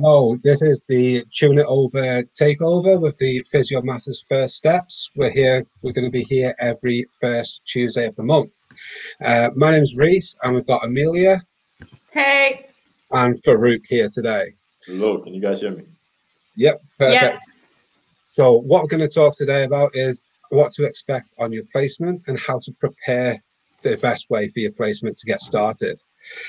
Oh, this is the Tune It Over takeover with the Physio Matters First Steps. We're here. We're going to be here every first Tuesday of the month. My name's Reese, and we've got Amelia. Hey. And Farouk here today. Hello, can you guys hear me? Yep, perfect. Yeah. So what we're going to talk today about is what to expect on your placement and how to prepare the best way for your placement to get started.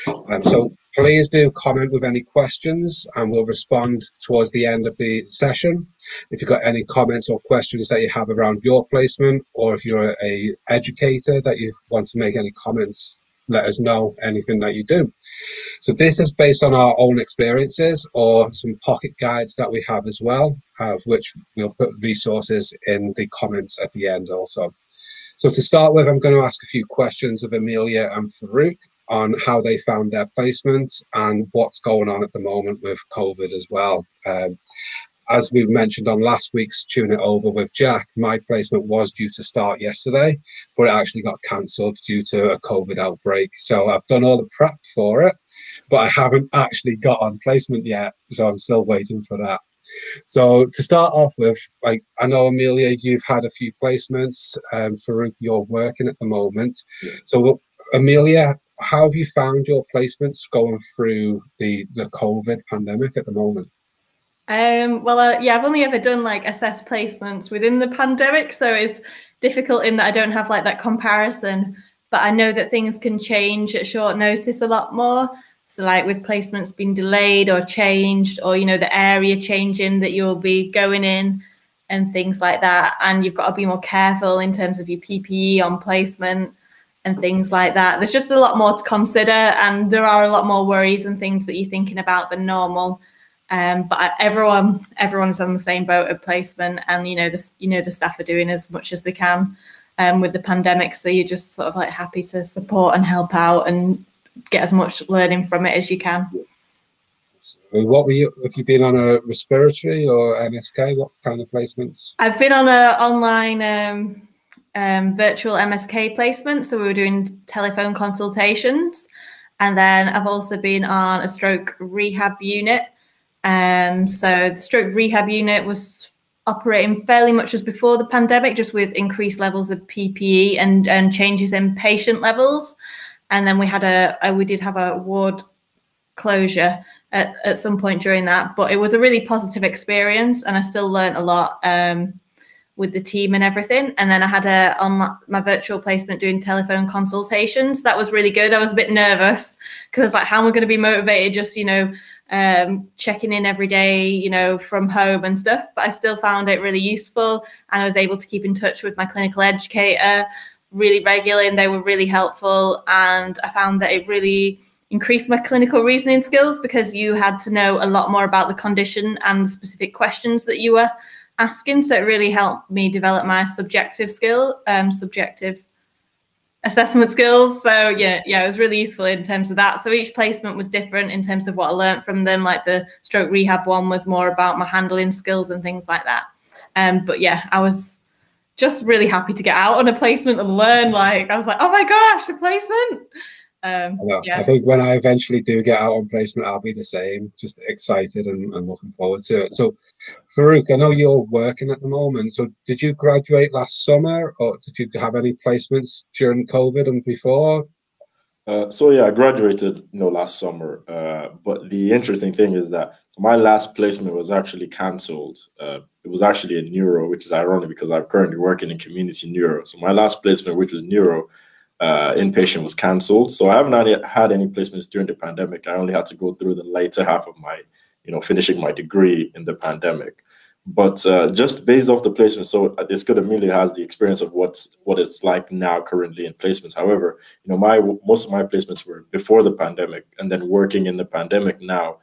So please do comment with any questions and we'll respond towards the end of the session. If you've got any comments or questions that you have around your placement, or if you're an educator that you want to make any comments, let us know anything that you do. So this is based on our own experiences or some pocket guides that we have as well, which we'll put resources in the comments at the end also. So to start with, I'm going to ask a few questions of Amelia and Farouk on how they found their placements and what's going on at the moment with COVID as well. As we mentioned on last week's Tune It Over with Jack, my placement was due to start yesterday, but it actually got cancelled due to a COVID outbreak. So I've done all the prep for it, but I haven't actually got on placement yet. So I'm still waiting for that. So to start off with, like, I know, Amelia, you've had a few placements. Farouk, you're working at the moment. Yeah. So Amelia, how have you found your placements going through the COVID pandemic at the moment? Yeah, I've only ever done like assessed placements within the pandemic, so it's difficult in that I don't have like that comparison, but I know that things can change at short notice a lot more. So like with placements being delayed or changed, or, you know, the area changing that you'll be going in and things like that. And you've got to be more careful in terms of your PPE on placement and things like that. There's just a lot more to consider, and there are a lot more worries and things that you're thinking about than normal. But everyone's on the same boat of placement, and the staff are doing as much as they can with the pandemic. So you're just sort of like happy to support and help out and get as much learning from it as you can. What were you? Have you been on a respiratory or MSK? What kind of placements? I've been on an online virtual MSK placement, so we were doing telephone consultations, and then I've also been on a stroke rehab unit. So the stroke rehab unit was operating fairly much as before the pandemic, just with increased levels of PPE and changes in patient levels. And then we did have a ward closure at some point during that, but it was a really positive experience, and I still learned a lot with the team and everything. And then I had on my virtual placement doing telephone consultations. That was really good. I was a bit nervous because like, how am I going to be motivated just, checking in every day, from home and stuff, but I still found it really useful. And I was able to keep in touch with my clinical educator really regularly, and they were really helpful. And I found that it really increased my clinical reasoning skills because you had to know a lot more about the condition and the specific questions that you were asking. So it really helped me develop my subjective assessment skills. So yeah, it was really useful in terms of that. So each placement was different in terms of what I learned from them. Like the stroke rehab one was more about my handling skills and things like that. But yeah, I was just really happy to get out on a placement and learn. Like I was like, oh my gosh, a placement. Yeah. I think when I eventually do get out on placement, I'll be the same, just excited and looking forward to it. So Farouk, I know you're working at the moment. So did you graduate last summer, or did you have any placements during COVID and before? So yeah, I graduated, last summer. But the interesting thing is that my last placement was actually cancelled. It was actually in neuro, which is ironic because I'm currently working in community neuro. So my last placement, which was neuro, inpatient, was cancelled. So I haven't had any placements during the pandemic. I only had to go through the later half of my, finishing my degree in the pandemic. But just based off the placement, so it's good Amelia has the experience of what it's like now currently in placements. However, most of my placements were before the pandemic, and then working in the pandemic now,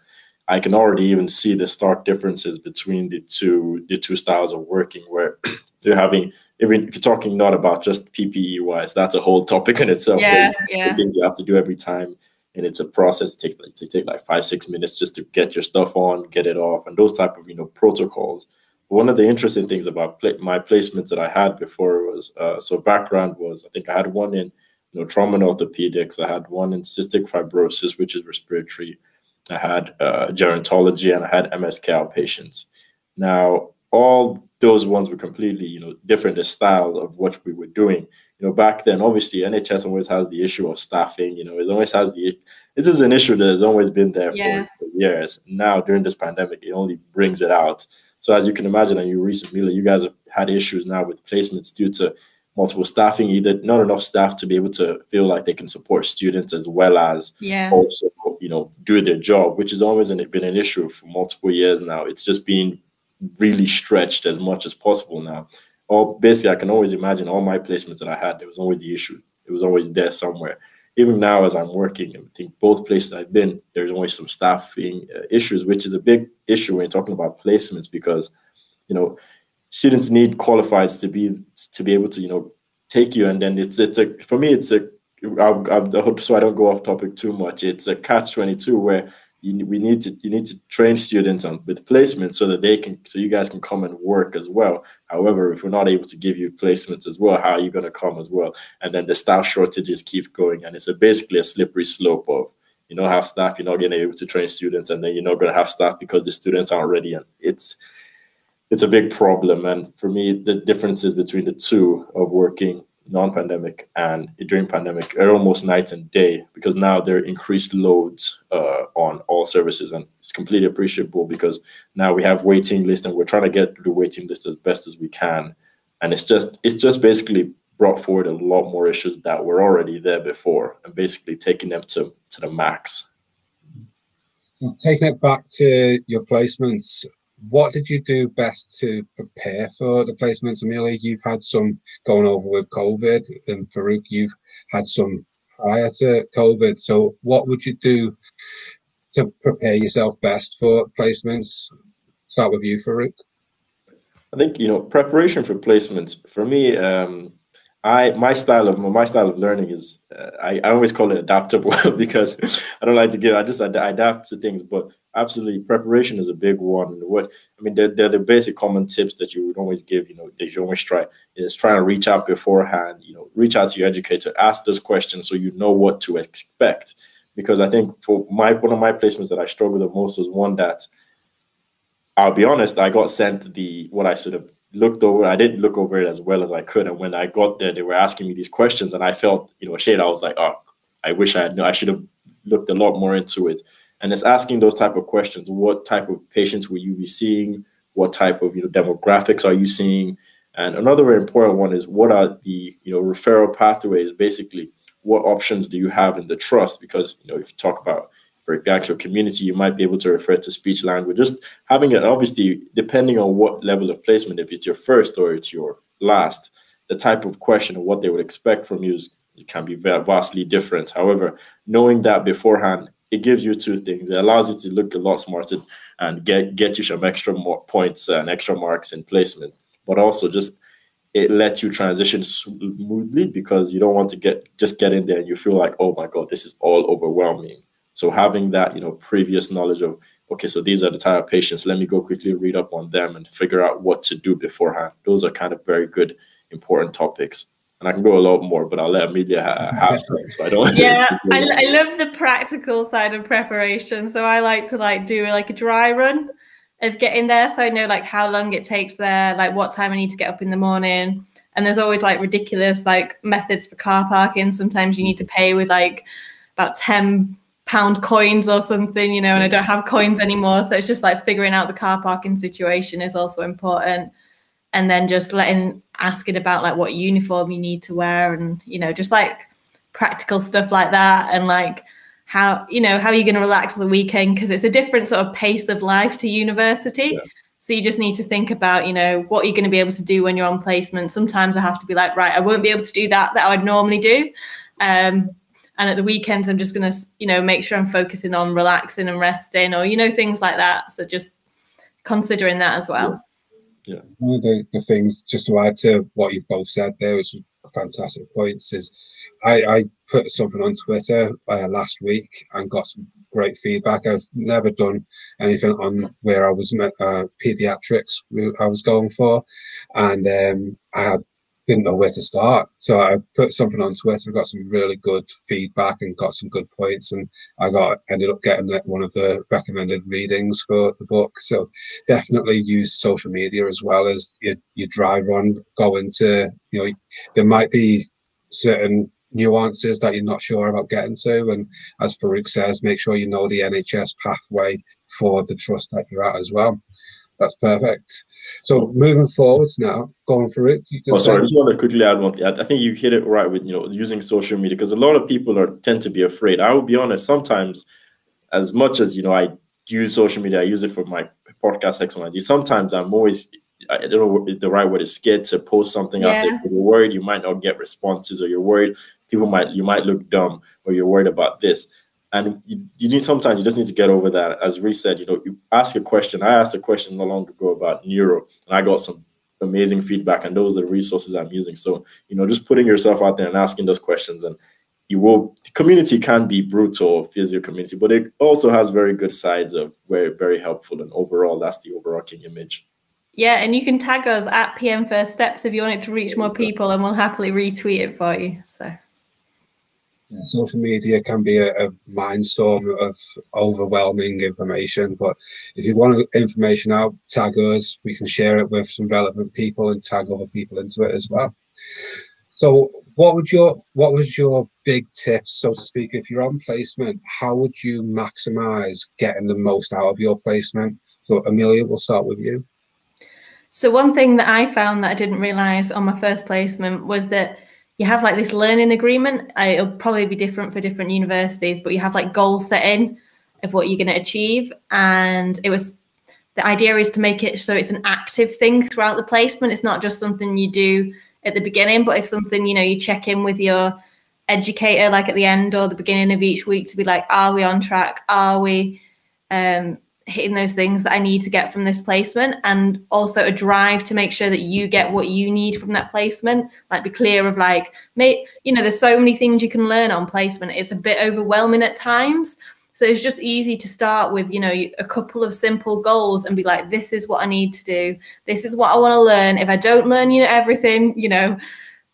I can already even see the stark differences between the two styles of working, where you're having, even if you're talking not about just PPE wise, that's a whole topic in itself. Yeah. The things you have to do every time. And it's a process. It takes like 5-6 minutes just to get your stuff on, get it off, and those type of protocols. One of the interesting things about my placements that I had before was so background was, I think I had one in trauma and orthopedics. I had one in cystic fibrosis, which is respiratory. I had gerontology, and I had MSK outpatients. Now, all those ones were completely, different, the style of what we were doing. Back then, obviously, NHS always has the issue of staffing. It always has this is an issue that has always been there for years. Now, during this pandemic, it only brings it out. So as you can imagine, and you guys have had issues now with placements due to multiple staffing, either not enough staff to be able to feel like they can support students as well as also, do their job, which has always been an issue for multiple years now. It's just been really stretched as much as possible now. Or basically, I can always imagine all my placements that I had, there was always the issue. It was always there somewhere. Even now, as I'm working, I think both places I've been, there's always some staffing issues, which is a big issue when you're talking about placements, because students need qualifieds to be able to take you, and then for me it's a so I don't go off topic too much. It's a catch-22 where you need to train students with placements so that you guys can come and work as well. However, if we're not able to give you placements as well, how are you going to come as well? And then the staff shortages keep going, and it's basically a slippery slope of you don't have staff, you're not going to be able to train students, and then you're not going to have staff because the students aren't ready, and it's a big problem. And for me, the differences between the two of working non-pandemic and during pandemic are almost night and day, because now there are increased loads on all services, and it's completely appreciable because now we have waiting lists and we're trying to get through the waiting list as best as we can. And it's just basically brought forward a lot more issues that were already there before, and basically taking them to the max. Taking it back to your placements, what did you do best to prepare for the placements? Amelia, you've had some going over with COVID, and Farouk, you've had some prior to COVID. So what would you do to prepare yourself best for placements? Start with you, Farouk. I think, preparation for placements, for me, my style of learning is I always call it adaptable because I don't like to give. I adapt to things, but absolutely preparation is a big one. They're the basic common tips that you would always give. That you always try to reach out beforehand. Reach out to your educator, ask those questions so you know what to expect. Because I think for one of my placements that I struggled the most was one that, I'll be honest, I got sent what I sort of looked over. I didn't look over it as well as I could, and when I got there, they were asking me these questions, and I felt ashamed. I was like, oh, I wish I should have looked a lot more into it. And it's asking those type of questions: what type of patients will you be seeing? What type of demographics are you seeing? And another very important one is, what are the referral pathways? Basically, what options do you have in the trust? Because if you talk about, for the actual community, you might be able to refer to speech language. Just having it, obviously, depending on what level of placement, if it's your first or it's your last, the type of question or what they would expect from you it can be vastly different. However, knowing that beforehand, it gives you two things. It allows you to look a lot smarter and get you some extra more points and extra marks in placement, but also just it lets you transition smoothly, because you don't want to get in there and you feel like, oh my God, this is all overwhelming. So having that, previous knowledge of, okay, so these are the type of patients, let me go quickly read up on them and figure out what to do beforehand. Those are kind of very good, important topics. And I can go a lot more, but I'll let Amelia have some, so I don't. Yeah, I love the practical side of preparation. So I like to do a dry run of getting there. So I know how long it takes there, what time I need to get up in the morning. And there's always ridiculous methods for car parking. Sometimes you need to pay with about £10 coins or something, and I don't have coins anymore. So it's just figuring out the car parking situation is also important. And then just asking about what uniform you need to wear, and, just practical stuff like that. And how are you going to relax the weekend? Because it's a different sort of pace of life to university. Yeah. So you just need to think about, what you're going to be able to do when you're on placement. Sometimes I have to be right, I won't be able to do that I'd normally do. And at the weekends, I'm just going to, make sure I'm focusing on relaxing and resting, or, things like that. So just considering that as well. Yeah. One of the things, just to add to what you've both said there, was fantastic points, is I put something on Twitter last week and got some great feedback. I've never done anything on where I was pediatrics I was going for, and I had didn't know where to start. So I put something on Twitter, got some really good feedback and got some good points. And ended up getting one of the recommended readings for the book. So definitely use social media as well as your dry run. Go into, there might be certain nuances that you're not sure about getting to. And as Farouk says, make sure you know the NHS pathway for the trust that you're at as well. That's perfect. So moving forwards now, going for it. Sorry, I just want to quickly add one thing. I think you hit it right with using social media, because a lot of people tend to be afraid. I will be honest, sometimes, as much as I use social media, I use it for my podcast XYZ. Sometimes I don't know what the right word is, scared to post something out there. You're worried you might not get responses, or you're worried you might look dumb, or you're worried about this. And sometimes you just need to get over that. As Reece said, you ask a question. I asked a question not long ago about neuro, and I got some amazing feedback, and those are the resources I'm using. So, just putting yourself out there and asking those questions, and the community can be brutal, physio community, but it also has very good sides of where very helpful, and overall, that's the overarching image. Yeah, and you can tag us at PM First Steps if you want it to reach more people, and we'll happily retweet it for you. So. Yeah, social media can be a mindstorm of overwhelming information, but if you want information out, tag us. We can share it with some relevant people and tag other people into it as well. So what was your big tips, so to speak, if you're on placement? How would you maximize getting the most out of your placement? So Amelia, we'll start with you. So one thing that I found that I didn't realize on my first placement was that you have like this learning agreement. It'll probably be different for different universities, but you have like goal setting of what you're going to achieve. And the idea is to make it so it's an active thing throughout the placement. It's not just something you do at the beginning, but it's something, you check in with your educator, like at the end or the beginning of each week, to be like, are we on track? Are we hitting those things that I need to get from this placement? And also a drive to make sure that you get what you need from that placement. Like, be clear of like, there's so many things you can learn on placement. It's a bit overwhelming at times. So it's just easy to start with, a couple of simple goals and be like, this is what I need to do. This is what I want to learn. If I don't learn, everything,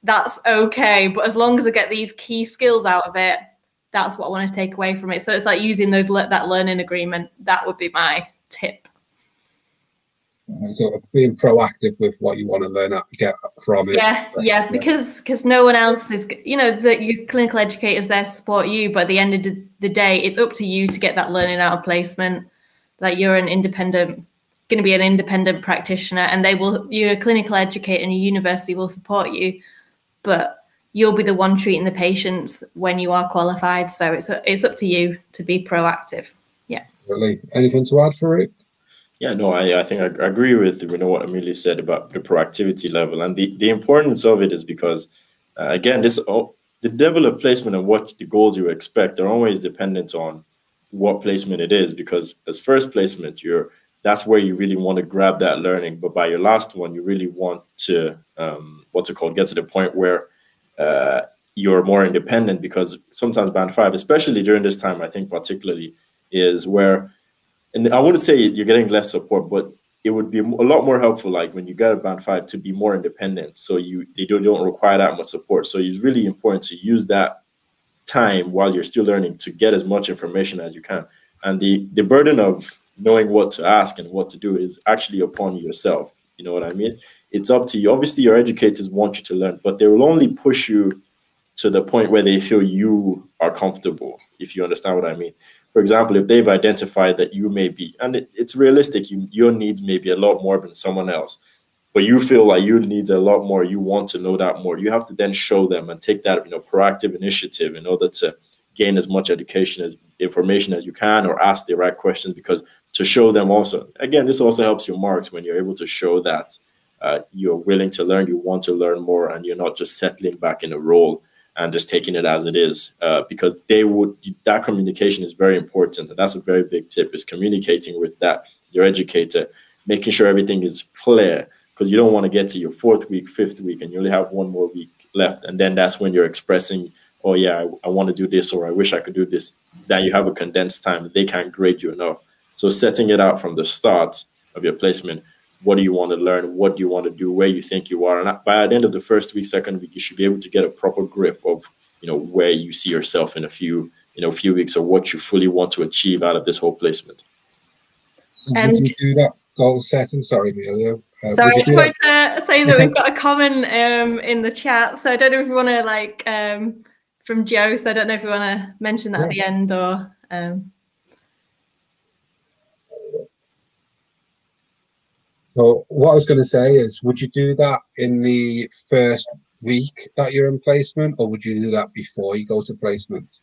that's okay. But as long as I get these key skills out of it, that's what I want to take away from it. So it's like using that learning agreement. That would be my tip. So being proactive with what you want to learn, get from it. Yeah, because no one else is, that your clinical educators there support you, but at the end of the day, it's up to you to get that learning out of placement. Like, you're going to be an independent practitioner, and you're a clinical educator, and your university will support you, but you'll be the one treating the patients when you are qualified. So it's up to you to be proactive. Yeah. Really? Anything to add for it? Yeah, no, I think I agree with what Amelia said about the proactivity level, and the importance of it is because again, the level of placement and what the goals you expect are always dependent on what placement it is. Because as first placement, that's where you really want to grab that learning, but by your last one, you really want to get to the point where you're more independent. Because sometimes band 5, especially during this time, I think particularly, is where. And I wouldn't say you're getting less support, but it would be a lot more helpful, like when you get a band 5, to be more independent. So they don't require that much support. So it's really important to use that time while you're still learning to get as much information as you can. And the burden of knowing what to ask and what to do is actually upon yourself. You know what I mean? It's up to you. Obviously, your educators want you to learn, but they will only push you to the point where they feel you are comfortable, if you understand what I mean. For example, if they've identified that you may be, and it's realistic, your needs may be a lot more than someone else, but you feel like your needs are a lot more, you want to know that more, you have to then show them and take that proactive initiative in order to gain as much information as you can, or ask the right questions, because to show them also, again, this also helps your marks when you're able to show that you're willing to learn, you want to learn more, and you're not just settling back in a role and just taking it as it is, because that communication is very important. And that's a very big tip, is communicating with your educator, making sure everything is clear, because you don't want to get to your 4th week, 5th week, and you only have one more week left. And then that's when you're expressing, oh yeah, I want to do this, or I wish I could do this. Then you have a condensed time that they can't grade you enough. So setting it out from the start of your placement, what do you want to learn, what do you want to do, where you think you are. And by the end of the first week, second week, you should be able to get a proper grip of, where you see yourself in a few weeks, or what you fully want to achieve out of this whole placement. Would you do that goal setting? Sorry, Amelia. Sorry, I just wanted to say that we've got a comment in the chat. So I don't know if you want to from Joe. So I don't know if you want to mention that at the end or. So what I was going to say is, would you do that in the first week that you're in placement, or would you do that before you go to placement?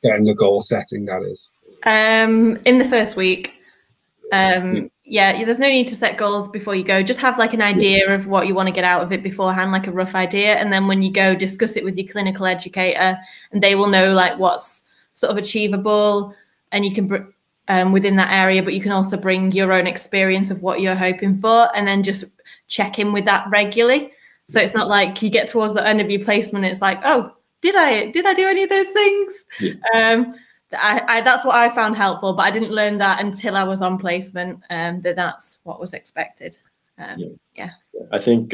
Getting the goal setting, that is. In the first week. Yeah, there's no need to set goals before you go. Just have like an idea of what you want to get out of it beforehand, like a rough idea. And then when you go, discuss it with your clinical educator, and they will know like what's sort of achievable, and you can within that area, but you can also bring your own experience of what you're hoping for, and then just check in with that regularly. So it's not like you get towards the end of your placement, it's like, oh, did I do any of those things? Yeah. That's what I found helpful, but I didn't learn that until I was on placement. That's what was expected. Yeah. I think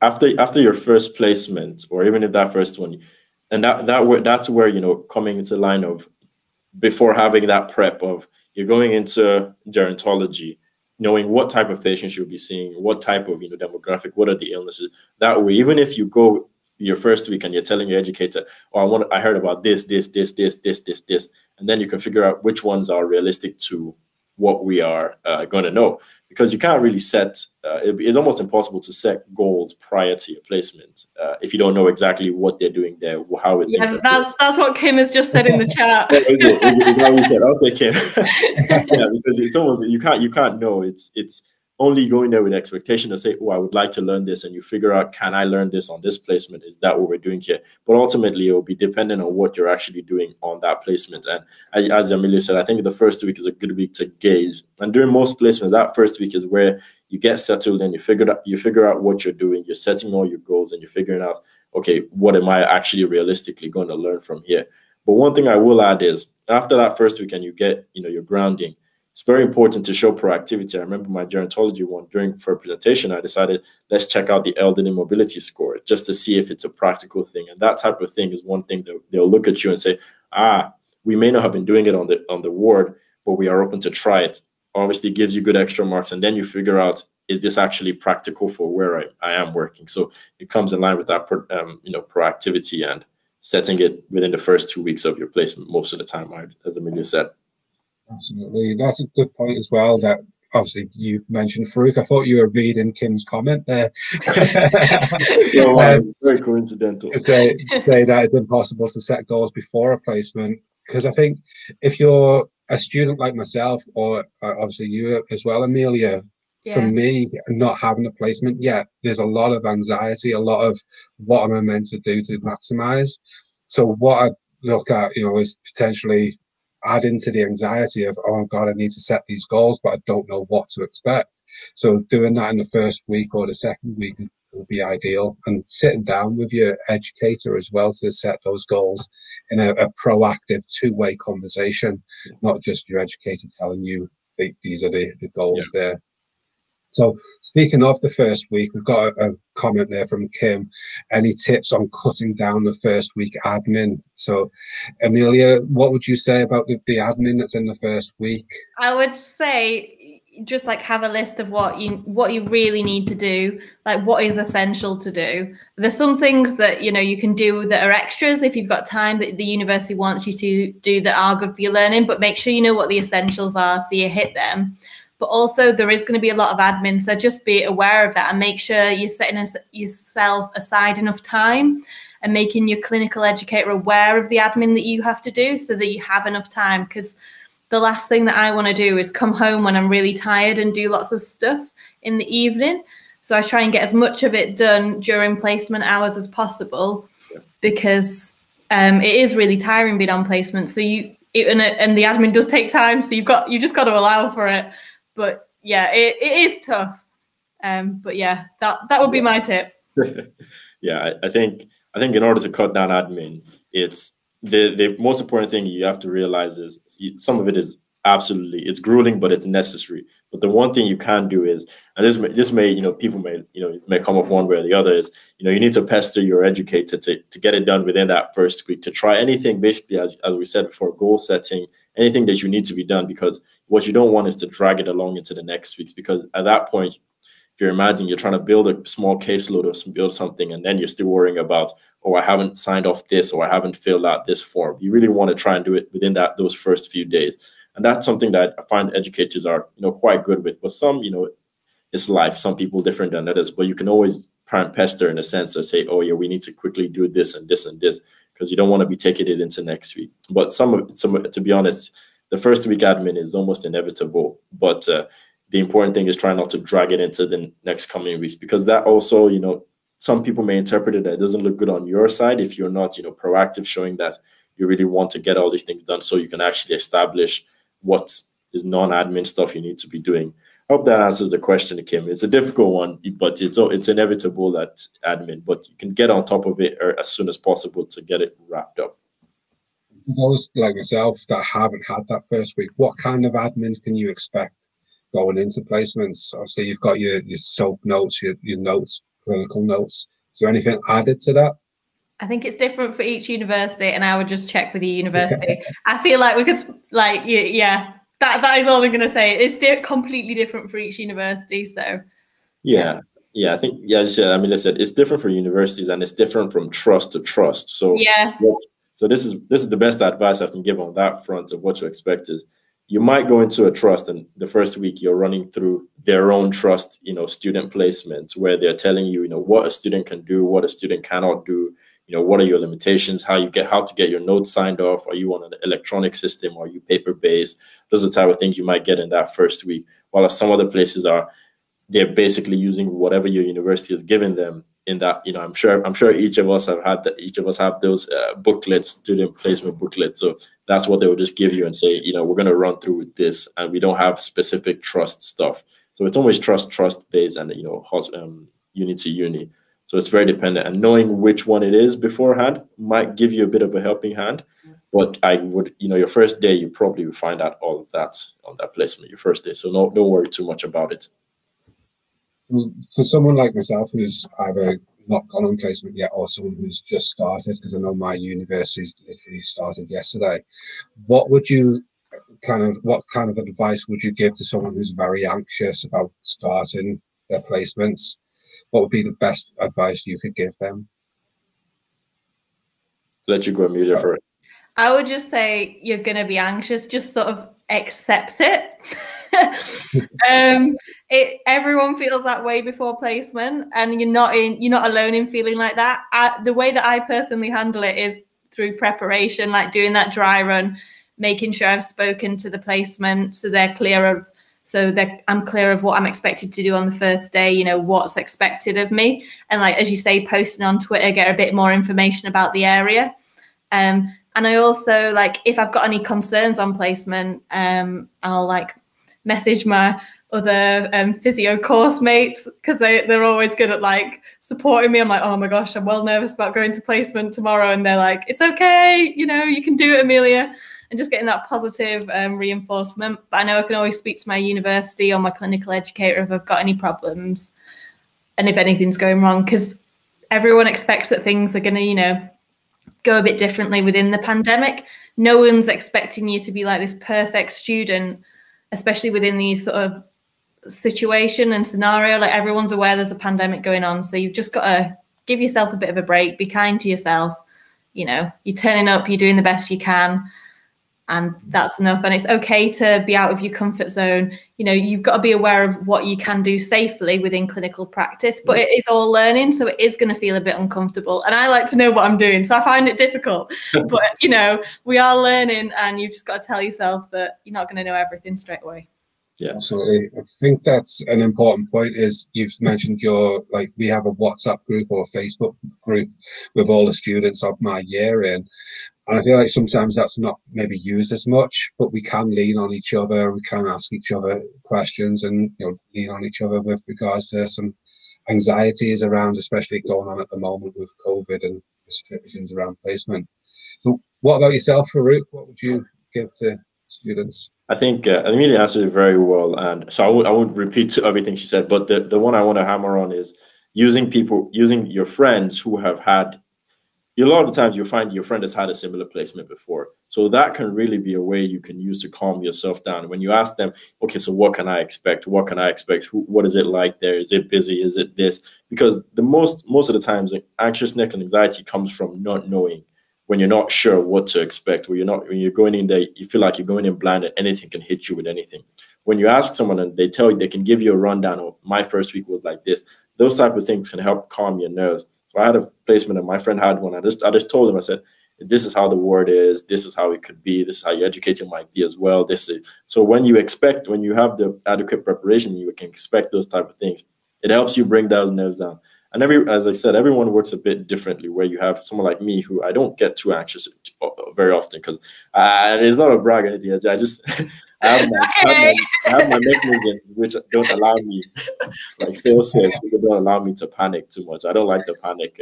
after your first placement, or even if that first one, and that's where coming into line of, before having that prep of, you're going into gerontology, knowing what type of patients you'll be seeing, what type of demographic, what are the illnesses. That way, even if you go your first week and you're telling your educator, oh, I heard about this, and then you can figure out which ones are realistic to what we are going to know. Because you can't really set, it's almost impossible to set goals prior to your placement if you don't know exactly what they're doing there, how it. Yeah, that's what Kim has just said in the chat. Oh, is it that what you said? Okay, Kim. Yeah, because it's almost, you can't know. It's only going there with expectation to say, oh, I would like to learn this, and you figure out, can I learn this on this placement? Is that what we're doing here? But ultimately, it will be dependent on what you're actually doing on that placement. And as Amelia said, I think the first week is a good week to gauge. And during most placements, that first week is where you get settled and you figure out what you're doing. You're setting all your goals, and you're figuring out, okay, what am I actually realistically going to learn from here? But one thing I will add is, after that first week and you get your grounding, it's very important to show proactivity. I remember my gerontology one, for a presentation, I decided, let's check out the elderly mobility score just to see if it's a practical thing. And that type of thing is one thing that they'll look at you and say, we may not have been doing it on the ward, but we are open to try it. Obviously, it gives you good extra marks. And then you figure out, is this actually practical for where I am working? So it comes in line with that, proactivity and setting it within the first 2 weeks of your placement most of the time, as Amelia said. Absolutely. That's a good point as well, that obviously you mentioned Farouk. I thought you were reading Kim's comment there. Very coincidental. To say that it's impossible to set goals before a placement, because I think if you're a student like myself, or obviously you as well, Amelia, for me, not having a placement yet, there's a lot of anxiety, a lot of what am I meant to do to maximize. So what I look at, is potentially adding to the anxiety of, oh God, I need to set these goals, but I don't know what to expect. So doing that in the first week or the second week would be ideal, and sitting down with your educator as well to set those goals in a proactive two-way conversation, not just your educator telling you these are the goals there. So speaking of the first week, we've got a comment there from Kim. Any tips on cutting down the first week admin? So Amelia, what would you say about the admin that's in the first week? I would say just like have a list of what you really need to do, like what is essential to do. There's some things that you can do that are extras if you've got time that the university wants you to do that are good for your learning, but make sure you know what the essentials are so you hit them. But also there is going to be a lot of admin, so just be aware of that and make sure you're setting yourself aside enough time and making your clinical educator aware of the admin that you have to do so that you have enough time. Because the last thing that I want to do is come home when I'm really tired and do lots of stuff in the evening. So I try and get as much of it done during placement hours as possible, because it is really tiring being on placement. So and the admin does take time, so you just got to allow for it. But yeah, it is tough. But yeah, that would be my tip. Yeah, I think in order to cut down admin, it's the most important thing you have to realize is some of it is Absolutely, it's grueling, but it's necessary. But the one thing you can do is, and this may, people may, it may come off one way or the other, is, you need to pester your educator to get it done within that first week, to try anything, basically, as we said before, goal setting, anything that you need to be done, because what you don't want is to drag it along into the next weeks, because at that point, if you're imagining you're trying to build a small caseload or build something, and then you're still worrying about, oh, I haven't signed off this, or I haven't filled out this form. You really want to try and do it within those first few days. And that's something that I find educators are, quite good with. But some, it's life. Some people different than others. But you can always try and pester in a sense, or say, oh yeah, we need to quickly do this and this and this, because you don't want to be taking it into next week. But some, to be honest, the first week admin is almost inevitable. But the important thing is trying not to drag it into the next coming weeks, because that also, some people may interpret it that it doesn't look good on your side if you're not, proactive, showing that you really want to get all these things done, so you can actually establish what is non-admin stuff you need to be doing. I hope that answers the question, Kim. It's a difficult one, but it's inevitable that admin, but you can get on top of it as soon as possible to get it wrapped up. Those like myself that haven't had that first week, what kind of admin can you expect going into placements? Obviously, you've got your SOAP notes, your notes, clinical notes. Is there anything added to that? I think it's different for each university, and I would just check with the university. I feel like we could, that is all I'm going to say. It's completely different for each university. So, yeah, I think, I mean, listen, it's different for universities, and it's different from trust to trust. So, yeah. So this is the best advice I can give on that front of what to expect is, you might go into a trust, and the first week you're running through their own trust, student placements, where they're telling you, what a student can do, what a student cannot do, what are your limitations, how to get your notes signed off. Are you on an electronic system? Are you paper-based? Those are the type of things you might get in that first week. While some other places they're basically using whatever your university has given them. In that, I'm sure each of us have those booklets, student placement booklets. So that's what they will just give you and say, we're going to run through with this, and we don't have specific trust stuff. So it's always trust based, and uni to uni. So it's very dependent, and knowing which one it is beforehand might give you a bit of a helping hand. But I would, your first day, you probably will find out all of that on that placement, your first day. So don't worry too much about it. For someone like myself who's either not gone on placement yet, or someone who's just started, because I know my university's literally started yesterday, what kind of advice would you give to someone who's very anxious about starting their placements? What would be the best advice you could give them? Let you go, Amelia, for it. I would just say, you're going to be anxious, just sort of accept it. Everyone feels that way before placement, and you're not alone in feeling like that. The way that I personally handle it is through preparation, like doing that dry run, making sure I've spoken to the placement so I'm clear of what I'm expected to do on the first day, what's expected of me. And like, as you say, posting on Twitter, get a bit more information about the area. And I also, like, if I've got any concerns on placement, I'll message my other physio course mates, because they're always good at supporting me. I'm like, oh my gosh, I'm well nervous about going to placement tomorrow. And they're like, it's okay, you can do it, Amelia. And just getting that positive reinforcement. But I know I can always speak to my university or my clinical educator if I've got any problems and if anything's going wrong, because everyone expects that things are going to, go a bit differently within the pandemic. No one's expecting you to be like this perfect student, especially within these sort of situation and scenario. Like, everyone's aware there's a pandemic going on, so you've just got to give yourself a bit of a break, be kind to yourself. You're turning up, you're doing the best you can, and that's enough. And it's okay to be out of your comfort zone. You've got to be aware of what you can do safely within clinical practice, but it is all learning, so it is going to feel a bit uncomfortable. And I like to know what I'm doing, so I find it difficult. But we are learning, and you've just got to tell yourself that you're not going to know everything straight away. Yeah, absolutely. I think that's an important point. Is you've mentioned we have a WhatsApp group or a Facebook group with all the students of my year in. And I feel like sometimes that's not maybe used as much, but we can lean on each other. We can ask each other questions, and lean on each other with regards to some anxieties around, especially going on at the moment with COVID and restrictions around placement. So, what about yourself, Farouk? What would you give to students? I think Amelia answered it very well, and so I would repeat to everything she said. But the one I want to hammer on is using your friends who have had. A lot of the times you'll find your friend has had a similar placement before. So that can really be a way you can use to calm yourself down. When you ask them, okay, so what can I expect? What can I expect? What is it like there? Is it busy? Is it this? Because the most of the times, like, anxiousness and anxiety comes from not knowing, when you're not sure what to expect, when you're going in there, you feel like you're going in blind and anything can hit you with anything. When you ask someone and they tell you, they can give you a rundown of, my first week was like this, those type of things can help calm your nerves. So I had a placement and my friend had one. I just told him, I said, this is how the ward is, this is how it could be, this is how your educator might be as well. This is so when you have the adequate preparation, you can expect those type of things. It helps you bring those nerves down. And as I said, everyone works a bit differently, where you have someone like me who I don't get too anxious very often, because it's not a brag or anything. I just I have my mechanism which don't allow me, like Phil says, people don't allow me to panic too much. I don't like to panic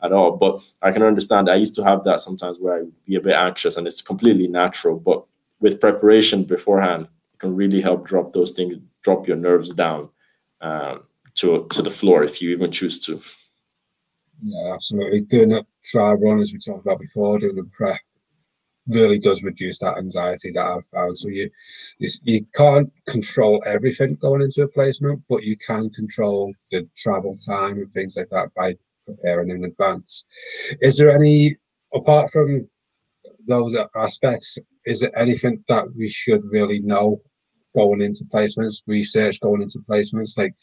at all. But I can understand. I used to have that sometimes where I would be a bit anxious, and it's completely natural. But with preparation beforehand, it can really help drop those things, drop your nerves down to the floor if you even choose to. Yeah, absolutely. Doing a dry run, as we talked about before, doing the prep really does reduce that anxiety that I've found. So you can't control everything going into a placement, but you can control the travel time and things like that by preparing in advance. Is there any, apart from those aspects, is there anything that we should really know going into placements, research going into placements? Like,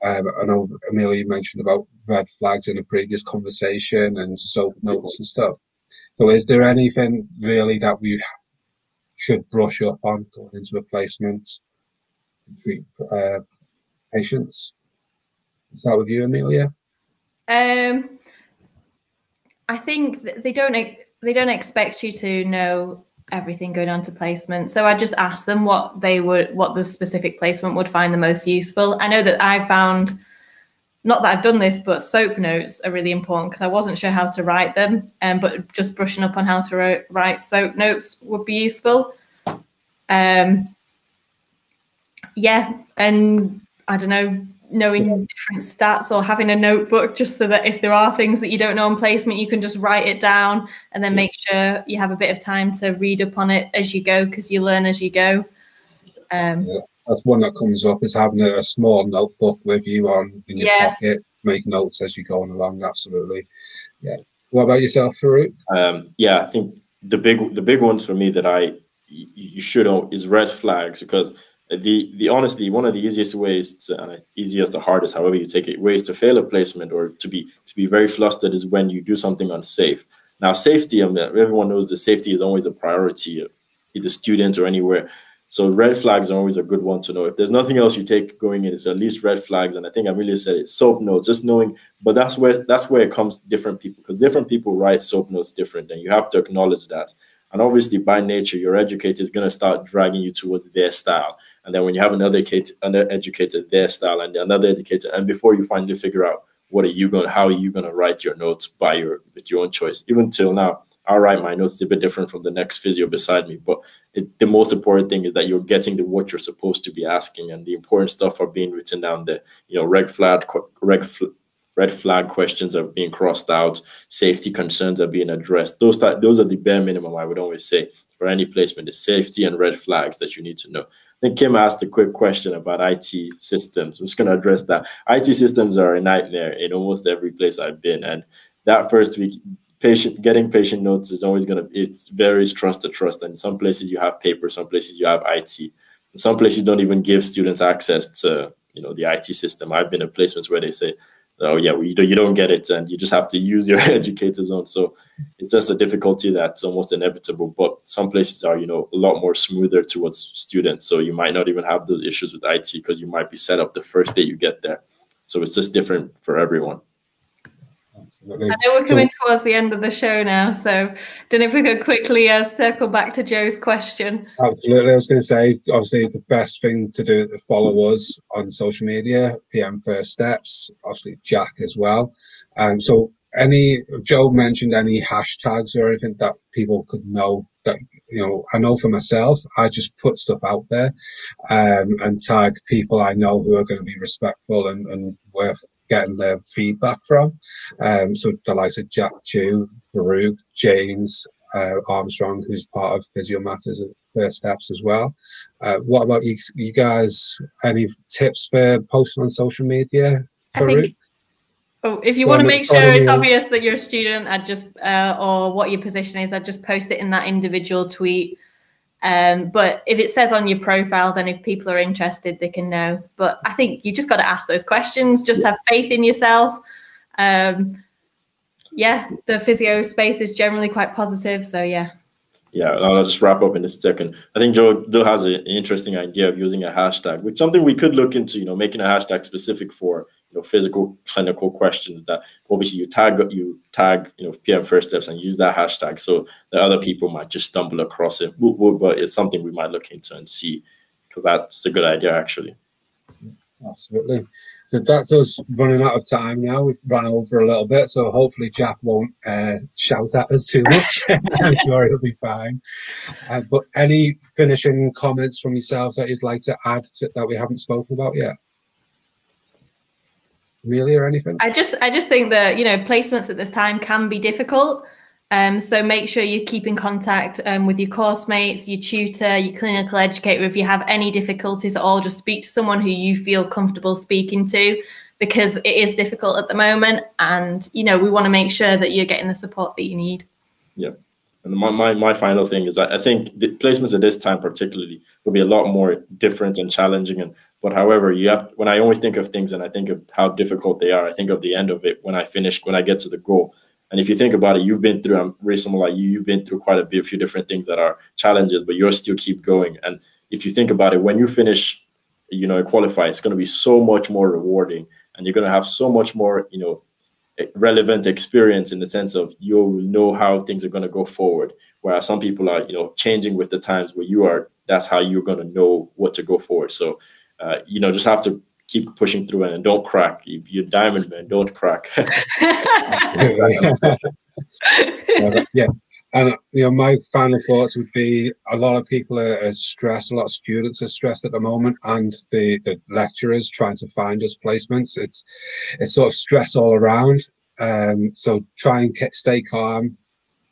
I know Amelia mentioned about red flags in a previous conversation and soap notes and stuff. So is there anything really that we should brush up on going into a placement to treat patients? Start with you, Amelia. I think they don't expect you to know everything going on to placement. So I just asked them what the specific placement would find the most useful. I know that I found, not that I've done this, but soap notes are really important because I wasn't sure how to write them, but just brushing up on how to write soap notes would be useful. Yeah, and I don't know, knowing different stats or having a notebook just so that if there are things that you don't know on placement, you can just write it down and then make sure you have a bit of time to read up on it as you go, because you learn as you go. Yeah, that's one that comes up, is having a small notebook with you in your pocket, make notes as you're going along. Absolutely. Yeah. What about yourself, Farouk? Yeah, I think the big ones for me that you should know is red flags, because the honestly, one of the easiest ways to, and easiest or hardest, however you take it, ways to fail a placement or to be very flustered is when you do something unsafe. Now, safety, I mean, everyone knows that safety is always a priority of either student or anywhere. So red flags are always a good one to know. If there's nothing else you take going in, it's at least red flags. And I think I really said it, soap notes, just knowing. But that's where it comes to different people, because different people write soap notes different, and you have to acknowledge that. And obviously, by nature, your educator is going to start dragging you towards their style. And then when you have another educator, their style, and another educator, and before you finally figure out how are you going to write your notes with your own choice. Even till now, I'll write my notes a bit different from the next physio beside me. But the most important thing is that you're getting what you're supposed to be asking, and the important stuff are being written down there. Red flag questions are being crossed out. Safety concerns are being addressed. Those are the bare minimum I would always say for any placement, is safety and red flags that you need to know. I think Kim asked a quick question about IT systems. I'm just going to address that. IT systems are a nightmare in almost every place I've been. And that first week, getting patient notes is always it varies trust to trust. And in some places you have paper, some places you have IT. And some places don't even give students access to the IT system. I've been in placements where they say, oh yeah, you don't get it, and you just have to use your educator's own. So it's just a difficulty that's almost inevitable. But some places are, a lot more smoother towards students. So you might not even have those issues with IT because you might be set up the first day you get there. So it's just different for everyone. Absolutely. I know we're coming towards the end of the show now, so don't know if we could quickly circle back to Joe's question. Absolutely. I was going to say, obviously, the best thing to do is follow us on social media, PM First Steps, obviously Jack as well. So Joe mentioned any hashtags or anything that people could know that I know for myself, I just put stuff out there and tag people I know who are going to be respectful and worth getting their feedback from. So the likes of Jack Chew, Farouk, James, Armstrong, who's part of Physio Matters and First Steps as well. What about you guys? Any tips for posting on social media, Farouk? If you want to make sure it's obvious that you're a student, I'd just or what your position is, I'd just post it in that individual tweet. But if it says on your profile, then if people are interested, they can know. But I think you just got to ask those questions. Just have faith in yourself. Yeah, the physio space is generally quite positive. So yeah. Yeah, I'll just wrap up in a second. I think Joe has an interesting idea of using a hashtag, which is something we could look into, making a hashtag specific for, physical clinical questions that obviously you tag, PM First Steps and use that hashtag so that other people might just stumble across it. But it's something we might look into and see, because that's a good idea, actually. Absolutely. So that's us running out of time now. We've run over a little bit, so hopefully Jack won't shout at us too much. I'm sure it'll be fine. But any finishing comments from yourselves that you'd like to add that we haven't spoken about yet? Amelia, or anything? I just think that placements at this time can be difficult. So make sure you keep in contact with your course mates, your tutor, your clinical educator. If you have any difficulties at all, just speak to someone who you feel comfortable speaking to, because it is difficult at the moment. And, we want to make sure that you're getting the support that you need. Yeah. And my final thing is I think the placements at this time particularly will be a lot more different and challenging. But however, when I always think of things and I think of how difficult they are, I think of the end of it when I get to the goal. And if you think about it, you've been through, I'm very similar like you've been through quite a few different things that are challenges, but you'll still keep going. And if you think about it, when you finish, qualify, it's going to be so much more rewarding, and you're going to have so much more, relevant experience in the sense of you'll know how things are going to go forward. Whereas some people are, changing with the times, where that's how you're going to know what to go forward. So, just have to keep pushing through and don't crack. You're diamond, man. Don't crack. Yeah. And, my final thoughts would be a lot of people are stressed. A lot of students are stressed at the moment, and the lecturers trying to find us placements. It's sort of stress all around. So try and stay calm.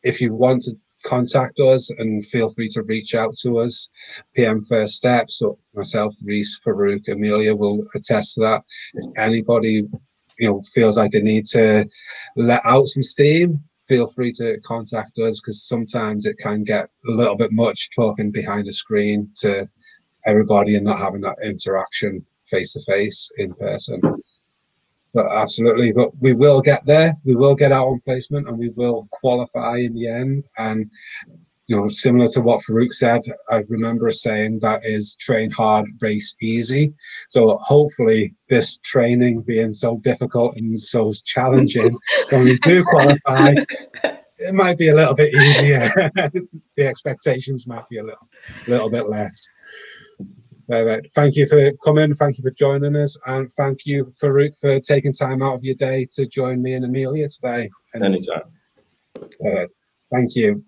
If you want to contact us, and feel free to reach out to us. PM First Steps, or myself, Reese, Farouk, Amelia will attest to that. If anybody feels like they need to let out some steam, feel free to contact us, because sometimes it can get a little bit much talking behind a screen to everybody and not having that interaction face to face in person. So absolutely, but we will get there. We will get out on placement, and we will qualify in the end. And similar to what Farouk said, I remember a saying that is train hard, race easy. So hopefully this training being so difficult and so challenging, when we do qualify, it might be a little bit easier. The expectations might be a little bit less. Thank you for coming. Thank you for joining us. And thank you, Farouk, for taking time out of your day to join me and Amelia today. Anytime. Thank you.